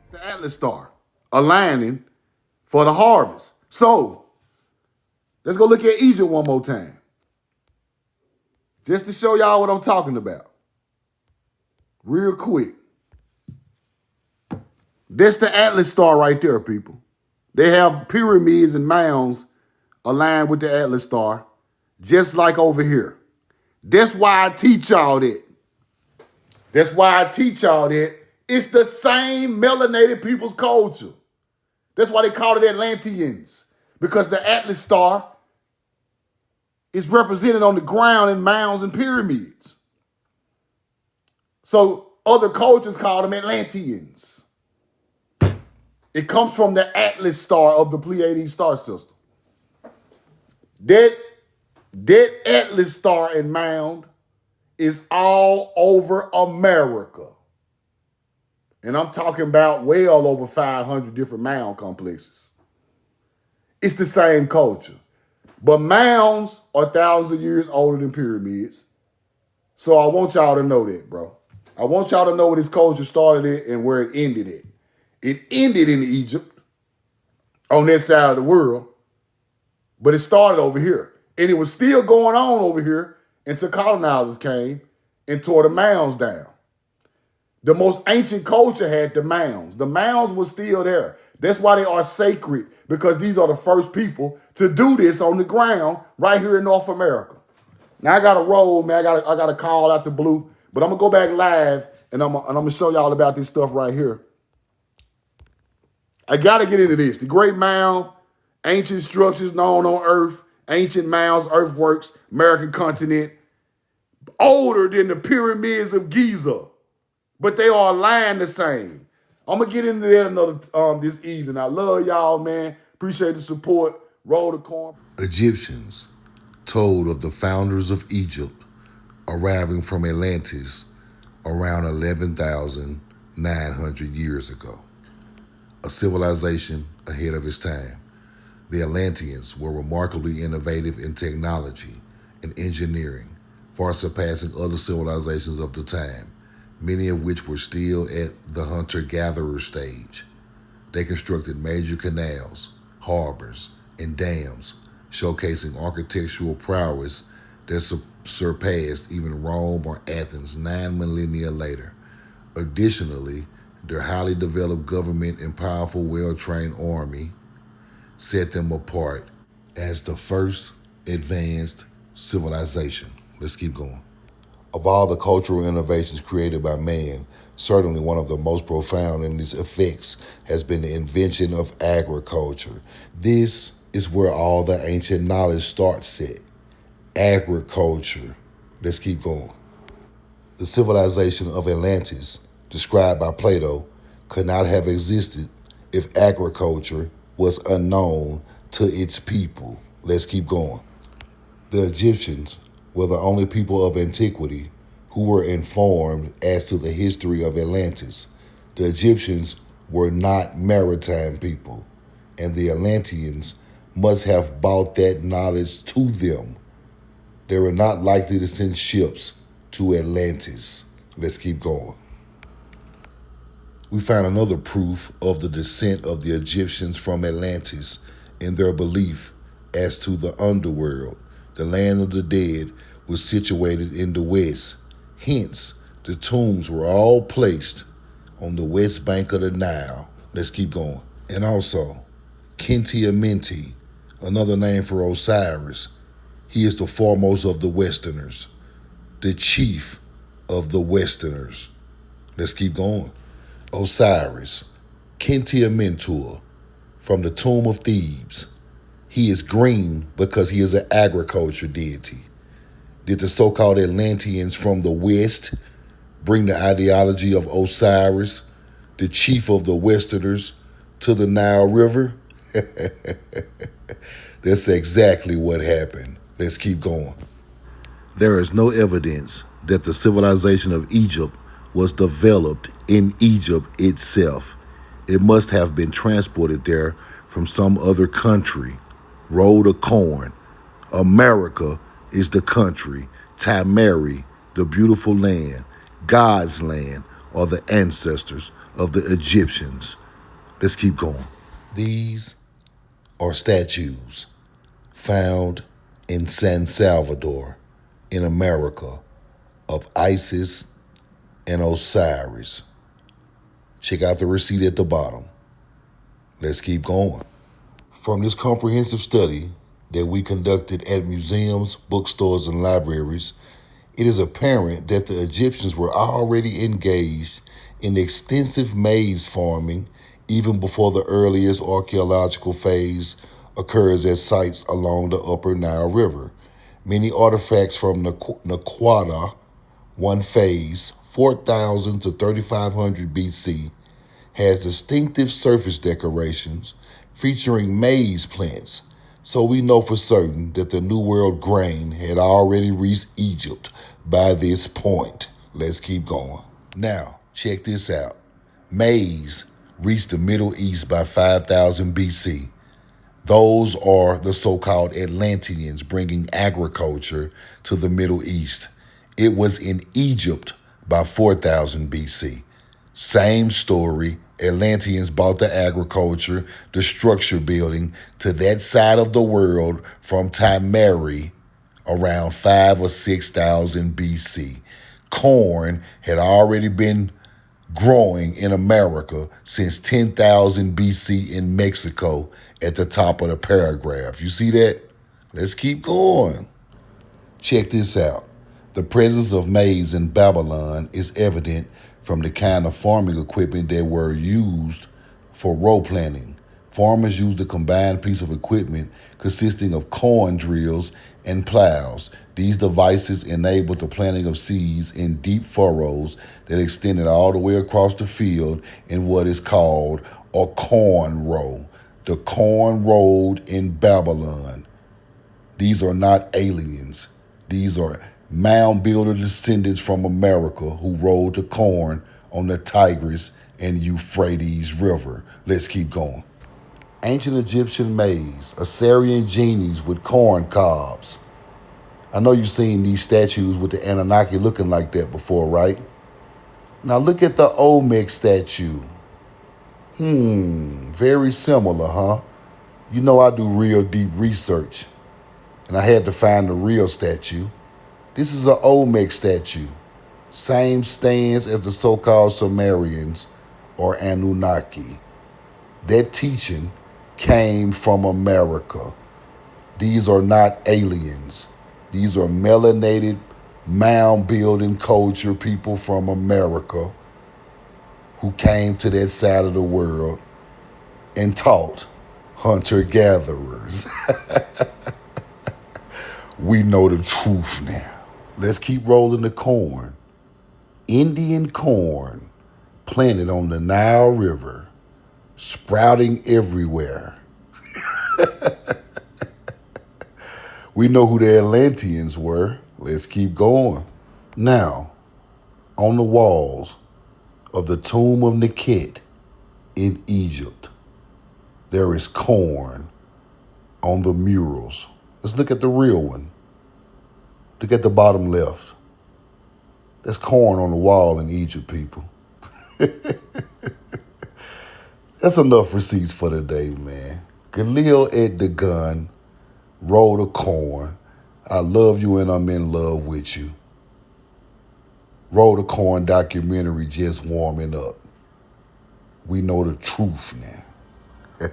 The Atlas star aligning for the harvest. So let's go look at Egypt one more time. Just to show y'all what I'm talking about. Real quick. That's the Atlas star right there, people. They have pyramids and mounds aligned with the Atlas star, just like over here. That's why I teach y'all that. That's why I teach y'all that. It's the same melanated people's culture. That's why they call it Atlanteans, because the Atlas star is represented on the ground in mounds and pyramids. So other cultures call them Atlanteans. It comes from the Atlas star of the Pleiades star system. That Atlas star and mound is all over America. And I'm talking about well over 500 different mound complexes. It's the same culture. But mounds are thousands of years older than pyramids. So I want y'all to know that, bro. I want y'all to know where this culture started at and where it ended at. It ended in Egypt, on that side of the world, but it started over here. And it was still going on over here until colonizers came and tore the mounds down. The most ancient culture had the mounds. The mounds were still there. That's why they are sacred, because these are the first people to do this on the ground right here in North America. Now I got to roll, man. I got to call out the blue, but I'm gonna go back live and I'm gonna show y'all about this stuff right here. I got to get into this. The Great Mound, ancient structures known on Earth, ancient mounds, earthworks, American continent, older than the pyramids of Giza, but they are aligned the same. I'm going to get into that another this evening. I love y'all, man. Appreciate the support. Roll the corn. Egyptians told of the founders of Egypt arriving from Atlantis around 11,900 years ago. A civilization ahead of its time. The Atlanteans were remarkably innovative in technology and engineering, far surpassing other civilizations of the time, many of which were still at the hunter-gatherer stage. They constructed major canals, harbors, and dams, showcasing architectural prowess that surpassed even Rome or Athens 9 millennia later. Additionally, their highly developed government and powerful, well-trained army set them apart as the first advanced civilization. Let's keep going. Of all the cultural innovations created by man, certainly one of the most profound in its effects has been the invention of agriculture. This is where all the ancient knowledge starts at. Agriculture. Let's keep going. The civilization of Atlantis, described by Plato, could not have existed if agriculture was unknown to its people. Let's keep going. The Egyptians were the only people of antiquity who were informed as to the history of Atlantis. The Egyptians were not maritime people, and the Atlanteans must have brought that knowledge to them. They were not likely to send ships to Atlantis. Let's keep going. We find another proof of the descent of the Egyptians from Atlantis in their belief as to the underworld. The land of the dead was situated in the west. Hence, the tombs were all placed on the west bank of the Nile. Let's keep going. And also, Khenti-Amenti, another name for Osiris. He is the foremost of the Westerners, the chief of the Westerners. Let's keep going. Osiris, Khenti-Amenti, from the tomb of Thebes. He is green because he is an agriculture deity. Did the so-called Atlanteans from the West bring the ideology of Osiris, the chief of the Westerners, to the Nile River? That's exactly what happened. Let's keep going. There is no evidence that the civilization of Egypt was developed in Egypt itself. It must have been transported there from some other country. Roll the corn. America is the country. Tamari, the beautiful land, God's land, are the ancestors of the Egyptians. Let's keep going. These are statues found in San Salvador, in America, of Isis and Osiris. Check out the receipt at the bottom. Let's keep going. From this comprehensive study that we conducted at museums, bookstores, and libraries, it is apparent that the Egyptians were already engaged in extensive maize farming even before the earliest archaeological phase occurs at sites along the upper Nile River. Many artifacts from Naquata, one phase, 4000 to 3500 BC, has distinctive surface decorations featuring maize plants, so we know for certain that the New World grain had already reached Egypt by this point. Let's keep going. Now, check this out. Maize reached the Middle East by 5000 BC. Those are the so-called Atlanteans bringing agriculture to the Middle East. It was in Egypt by 4000 BC. Same story. Atlanteans brought the agriculture, the structure building to that side of the world from Timeri around 5 or 6,000 BC. Corn had already been growing in America since 10,000 BC in Mexico at the top of the paragraph. You see that? Let's keep going. Check this out. The presence of maize in Babylon is evident from the kind of farming equipment that were used for row planting. Farmers used a combined piece of equipment consisting of corn drills and plows. These devices enabled the planting of seeds in deep furrows that extended all the way across the field in what is called a corn row. The corn road in Babylon. These are not aliens. These are mound builder descendants from America who rode the corn on the Tigris and Euphrates River. Let's keep going. Ancient Egyptian maize, Assyrian genies with corn cobs. I know you've seen these statues with the Anunnaki looking like that before, right? Now look at the Olmec statue. Very similar, huh? You know I do real deep research, and I had to find the real statue. This is an Olmec statue. Same stance as the so-called Sumerians or Anunnaki. That teaching came from America. These are not aliens. These are melanated, mound-building culture people from America who came to that side of the world and taught hunter-gatherers. We know the truth now. Let's keep rolling the corn. Indian corn planted on the Nile River, sprouting everywhere. We know who the Atlanteans were. Let's keep going. Now, on the walls of the tomb of Nekhet in Egypt, there is corn on the murals. Let's look at the real one. Look at the bottom left. There's corn on the wall in Egypt, people. That's enough receipts for today, man. Khalil at the gun, roll the corn. I love you and I'm in love with you. Roll the corn documentary just warming up. We know the truth now.